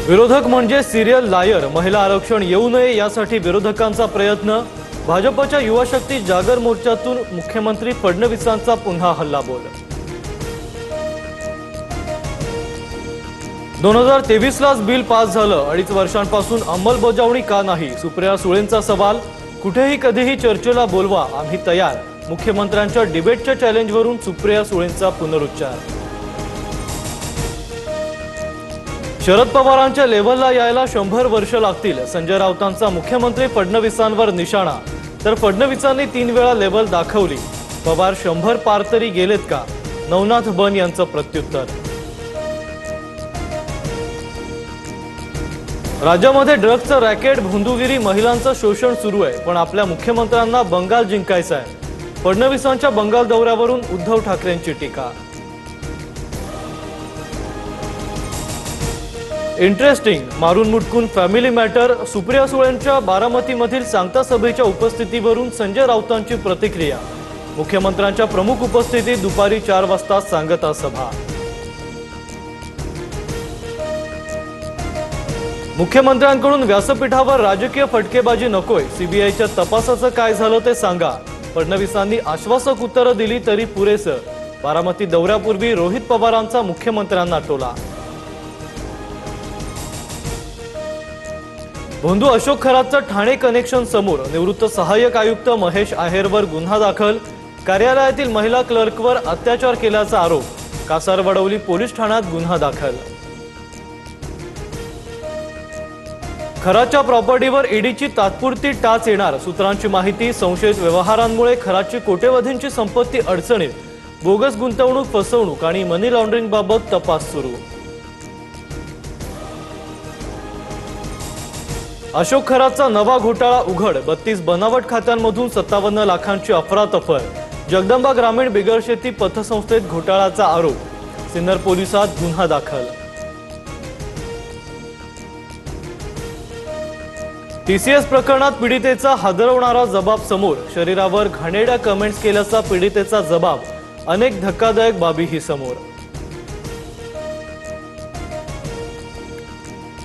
विरोधक म्हणजे सिरियल लायर. महिला आरक्षण येऊ नये यासाठी विरोधकांचा प्रयत्न. भाजपच्या युवा शक्ती जागर मोर्चातून मुख्यमंत्री फडणवीसांचा पुन्हा हल्लाबोल. 2023लाच बिल पास झालं, 2.5 वर्षांपासून अंमलबजावणी का नाही? सुप्रिया सुळेंचा सवाल. कुठेही कधीही चर्चेला बोलवा, आम्ही तयार. मुख्यमंत्र्यांच्या डिबेटच्या चॅलेंजवरून सुप्रिया सुळेंचा पुनरुच्चार. शरद पवारांच्या लेव्हलला यायला 100 वर्ष लागतील. संजय राऊतांचा मुख्यमंत्री फडणवीसांवर निशाणा. तर फडणवीसांनी 3 वेळा लेव्हल दाखवली. पवार 100 पार तरी गेलेत का? नवनाथ बन यांचं प्रत्युत्तर. राज्यामध्ये ड्रग्जचं रॅकेट, भोंदूगिरी, महिलांचं शोषण सुरू आहे. पण आपल्या मुख्यमंत्र्यांना बंगाल जिंकायचं आहे. फडणवीसांच्या बंगाल दौऱ्यावरून उद्धव ठाकरेंची टीका. इंटरेस्टिंग. मारून मुटकून फॅमिली मॅटर. सुप्रिया सुळेंच्या बारामतीमधील सांगता सभेच्या उपस्थितीवरून संजय राऊतांची प्रतिक्रिया. मुख्यमंत्र्यांच्या प्रमुख उपस्थितीत दुपारी 4 वाजता सांगता सभा. मुख्यमंत्र्यांकडून व्यासपीठावर राजकीय फटकेबाजी नकोय. सीबीआयच्या तपासाचं काय झालं ते सांगा. फडणवीसांनी आश्वासक उत्तरं दिली तरी पुरेसं. बारामती दौऱ्यापूर्वी रोहित पवारांचा मुख्यमंत्र्यांना टोला. भोंदू अशोक खरातचं ठाणे कनेक्शन समोर. निवृत्त सहाय्यक आयुक्त महेश आहेरवर गुन्हा दाखल. कार्यालयातील महिला क्लर्कवर अत्याचार केल्याचा आरोप. कासारवडवली पोलीस ठाण्यात गुन्हा दाखल. खरातच्या प्रॉपर्टीवर ईडीची तात्पुरती टाच येणार. सूत्रांची माहिती. संशयित व्यवहारांमुळे खरातची कोट्यवधींची संपत्ती अडचणीत. बोगस गुंतवणूक, फसवणूक आणि मनी लॉन्ड्रिंग बाबत तपास सुरू. अशोक खरातचा नवा घोटाळा उघड. 32 बनावट खात्यांमधून 57 लाखांची अफरातफर. जगदंबा ग्रामीण बिगरशेती पतसंस्थेत घोटाळ्याचा आरोप. सिन्नर पोलिसात गुन्हा दाखल. टीसीएस प्रकरणात पीडितेचा हादरवणारा जबाब समोर. शरीरावर घाणेरड्या कमेंट्स केल्याचा पीडितेचा जबाब. अनेक धक्कादायक बाबीही समोर.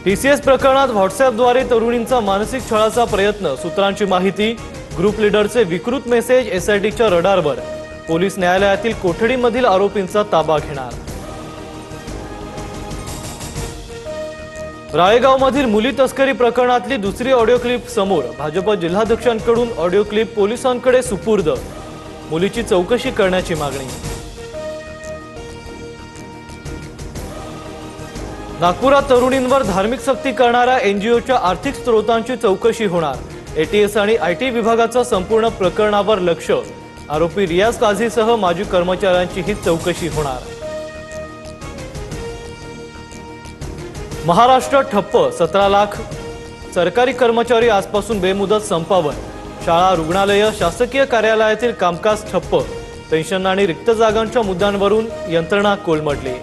टीसीएस प्रकरणात व्हॉट्सअपद्वारे तरुणींचा मानसिक छळाचा प्रयत्न. सूत्रांची माहिती. ग्रुप लीडरचे विकृत मेसेज एसआयटीच्या रडारवर. पोलीस न्यायालयातील कोठडीमधील आरोपींचा ताबा घेणार. राळेगावमधील मुली तस्करी प्रकरणातली दुसरी ऑडिओ क्लिप समोर. भाजप जिल्हाध्यक्षांकडून ऑडिओ क्लिप पोलिसांकडे सुपूर्द. मुलीची चौकशी करण्याची मागणी. नागपुरात तरुणींवर धार्मिक सक्ती करणाऱ्या एनजीओच्या आर्थिक स्रोतांची चौकशी होणार. एटीएस आणि आयटी विभागाचा संपूर्ण प्रकरणावर लक्ष. आरोपी रियाज काझीसह माजी कर्मचाऱ्यांची ही चौकशी होणार. महाराष्ट्र ठप्प. 17 लाख सरकारी कर्मचारी आजपासून बेमुदत संपावर. शाळा, रुग्णालय, शासकीय कार्यालयातील कामकाज ठप्प. पेन्शन आणि रिक्त जागांच्या मुद्द्यांवरून यंत्रणा कोलमडली.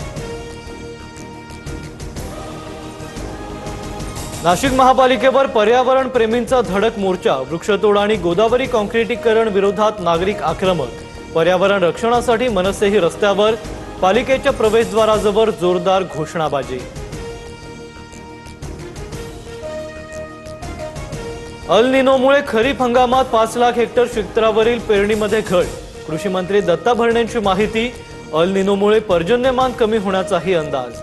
नाशिक महापालिकेवर पर्यावरण प्रेमींचा धडक मोर्चा. वृक्षतोड आणि गोदावरी कॉन्क्रिटीकरण विरोधात नागरिक आक्रमक. पर्यावरण रक्षणासाठी मनसेही रस्त्यावर. पालिकेच्या प्रवेशद्वाराजवळ जोरदार घोषणाबाजी. अल निनोमुळे खरीप हंगामात 5 लाख हेक्टर क्षेत्रावरील पेरणीमध्ये घट. कृषी मंत्री दत्ता भरणेंची माहिती. अल निनोमुळे पर्जन्यमान कमी होण्याचाही अंदाज.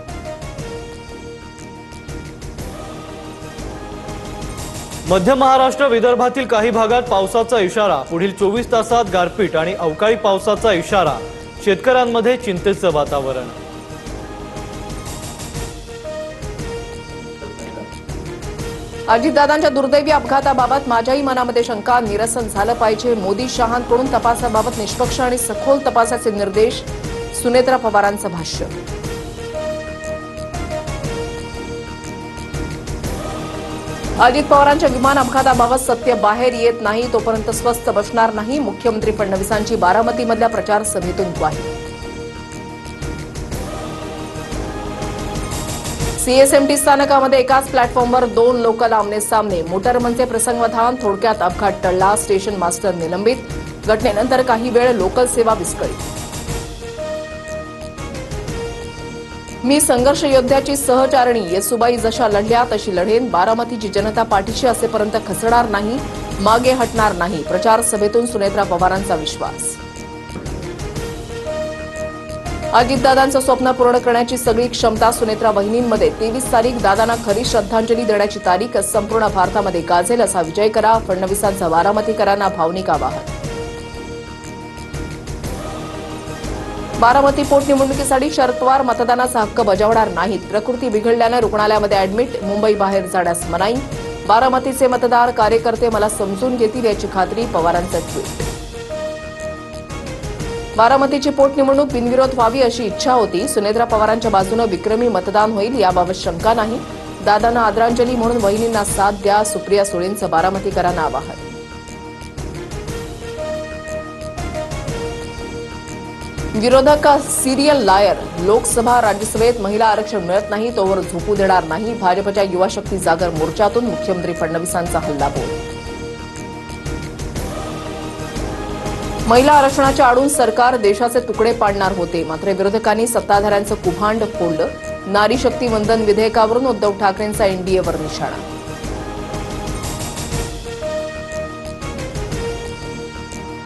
मध्य महाराष्ट्र, विदर्भातील काही भागात पावसाचा इशारा. पुढील 24 तासात गारपीट आणि अवकाळी पावसाचा इशारा. शेतकऱ्यांमध्ये चिंतेचं वातावरण. अजितदादांच्या दुर्दैवी अपघाताबाबत माझ्याही मनामध्ये शंका. निरसन झालं पाहिजे. मोदी शहांकडून तपासाबाबत निष्पक्ष आणि सखोल तपासाचे निर्देश. सुनेत्रा पवारांचं भाष्य. अजित पवारांच्या विमान अपघाताबाबत सत्य बाहेर येत नाही तोपर्यंत स्वस्थ बसणार नाही. मुख्यमंत्री फडणवीसांची बारामतीमधल्या प्रचार सभेतून ग्वाही. सीएसएमटी स्थानकामध्ये एकाच प्लॅटफॉर्मवर 2 लोकल आमने सामने. मोटरमनचे प्रसंगवधान. थोडक्यात अपघात टळला. स्टेशन मास्टर निलंबित. घटनेनंतर काही वेळ लोकल सेवा विस्कळीत. मी संघर्ष योद्ध्याची सहचारणी येसुबाई जशा लढल्या तशी लढेन. बारामतीची जनता पाठीशी असेपर्यंत खचणार नाही, मागे हटणार नाही. प्रचार सभेतून सुनेत्रा पवारांचा विश्वास. अजितदादांचं स्वप्न पूर्ण करण्याची सगळी क्षमता सुनेत्रा वहिनींमध्ये. 23 तारीख दादांना खरी श्रद्धांजली देण्याची तारीख. संपूर्ण भारतामध्ये गाजेल असा विजय करा. फडणवीसांचं बारामतीकरांना भावनिक आवाहन. बारामती पोटनिवडणुकीसाठी शरद पवार मतदानाचा हक्क बजावणार नाहीत. प्रकृती बिघडल्यानं रुग्णालयामध्ये ऍडमिट. मुंबई बाहेर जाण्यास मनाई. बारामतीचे मतदार कार्यकर्ते मला समजून घेतील याची खात्री. पवारांचं ट्विट. बारामतीची पोटनिवडणूक बिनविरोध व्हावी अशी इच्छा होती. सुनेत्रा पवारांच्या बाजूनं विक्रमी मतदान होईल याबाबत शंका नाही. दादांना आदरांजली म्हणून वहिनींना साथ द्या. सुप्रिया सुळेंचं बारामतीकरांना आवाहन. विरोधक सिरियल लायर. लोकसभा राज्यसभेत महिला आरक्षण मिळत नाही तोवर झोपू देणार नाही. भाजपच्या युवा शक्ती जागर मोर्चातून मुख्यमंत्री फडणवीसांचा हल्लाबोल. महिला आरक्षणाच्या आडून सरकार देशाचे तुकडे पाडणार होते, मात्र विरोधकांनी सत्ताधाऱ्यांचं कुभांड फोडलं. नारी शक्ती वंदन विधेयकावरून उद्धव ठाकरेंचा एनडीएवर निशाणा.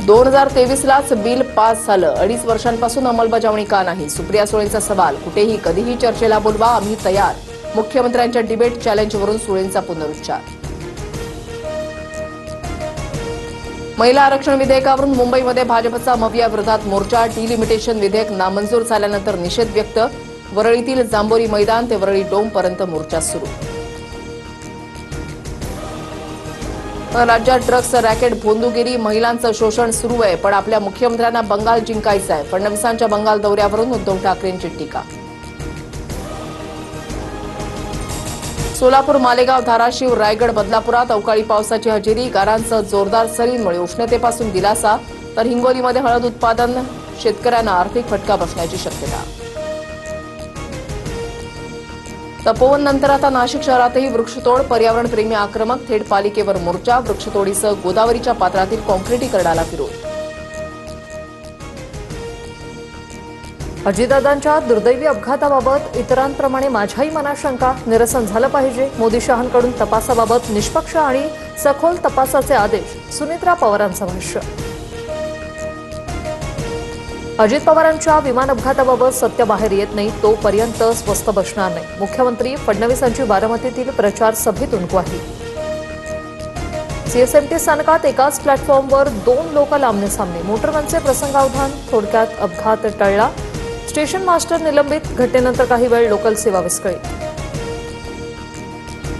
दोन 2023लाच बिल पास झालं. 2.5 वर्षांपासून अंमलबजावणी का नाही? सुप्रिया सुळेंचा सवाल. कुठेही कधीही चर्चेला बोलवा, आम्ही तयार. मुख्यमंत्र्यांच्या डिबेट चॅलेंजवरून सुळेंचा पुनरुच्चार. महिला आरक्षण विधेयकावरून मुंबईमध्ये भाजपचा मविया विरोधात मोर्चा. डिलिमिटेशन विधेयक नामंजूर झाल्यानंतर निषेध व्यक्त. वरळीतील जांभोरी मैदान ते वरळी डोमपर्यंत मोर्चा सुरू. राज्यात ड्रग्स रॅकेट भोंदूगिरी. महिलांचं शोषण सुरू आहे, पण आपल्या मुख्यमंत्र्यांना बंगाल जिंकायचं आहे. फडणवीसांच्या बंगाल दौऱ्यावरून उद्धव ठाकरेंची टीका. सोलापूर, मालेगाव, धाराशिव, रायगड, बदलापुरात अवकाळी पावसाची हजेरी. गारांसह जोरदार सरींमुळे उष्णतेपासून दिलासा, तर हिंगोलीमध्ये हळद उत्पादन शेतकऱ्यांना आर्थिक फटका बसण्याची शक्यता. तपोवन नंतर आता नाशिक शहरातही वृक्षतोड. पर्यावरणप्रेमी आक्रमक. थेट पालिकेवर मोर्चा. वृक्षतोडीसह गोदावरीच्या पात्रातील काँक्रिटीकरणाला विरोध. अजितदादांच्या दुर्दैवी अपघाताबाबत इतरांप्रमाणे माझ्याही मनात शंका. निरसन झालं पाहिजे. मोदी शहांकडून तपासाबाबत निष्पक्ष आणि सखोल तपासाचे आदेश. सुनेत्रा पवारांचं भाष्य. अजित पवारांच्या विमान अपघाताबाबत सत्य बाहेर येत नाही तोपर्यंत स्वस्थ बसणार नाही. मुख्यमंत्री फडणवीसांची बारामतीतील प्रचार सभेतून ग्वाही. सीएसएमटी स्थानकात एकाच प्लॅटफॉर्मवर 2 लोक लांबणे सामने. मोटरमनचे प्रसंगावधान. थोडक्यात अपघात टळला. स्टेशन मास्टर निलंबित. घटनेनंतर काही वेळ लोकल सेवा विस्कळीत.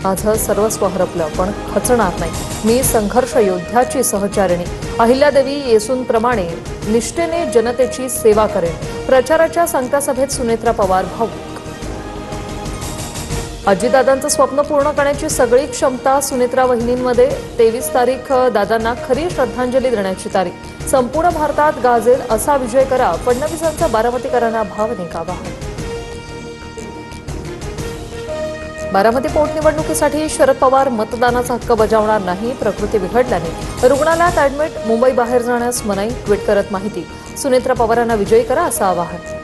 माझं सर्वस्व हरपलं पण खचणार नाही. मी संघर्ष योद्ध्याची सहचारिणी. अहिल्यादेवी येसूंप्रमाणे निष्ठेने जनतेची सेवा करेन. प्रचाराच्या सांगता सभेत सुनेत्रा पवार भावुक. अजितदादांचं स्वप्न पूर्ण करण्याची सगळी क्षमता सुनेत्रा वहिनींमध्ये. 23 तारीख दादांना खरी श्रद्धांजली देण्याची तारीख. संपूर्ण भारतात गाजेल असा विजय करा. फडणवीसांचा बारामतीकरांना भावनिक आवाहन. बारामती पोटनिवडणुकीसाठी शरद पवार मतदानाचा हक्क बजावणार नाही. प्रकृती बिघडल्याने रुग्णालयात ऍडमिट. मुंबई बाहेर जाण्यास मनाई. ट्विट करत माहिती. सुनेत्रा पवारांना विजयी करा असं आवाहन.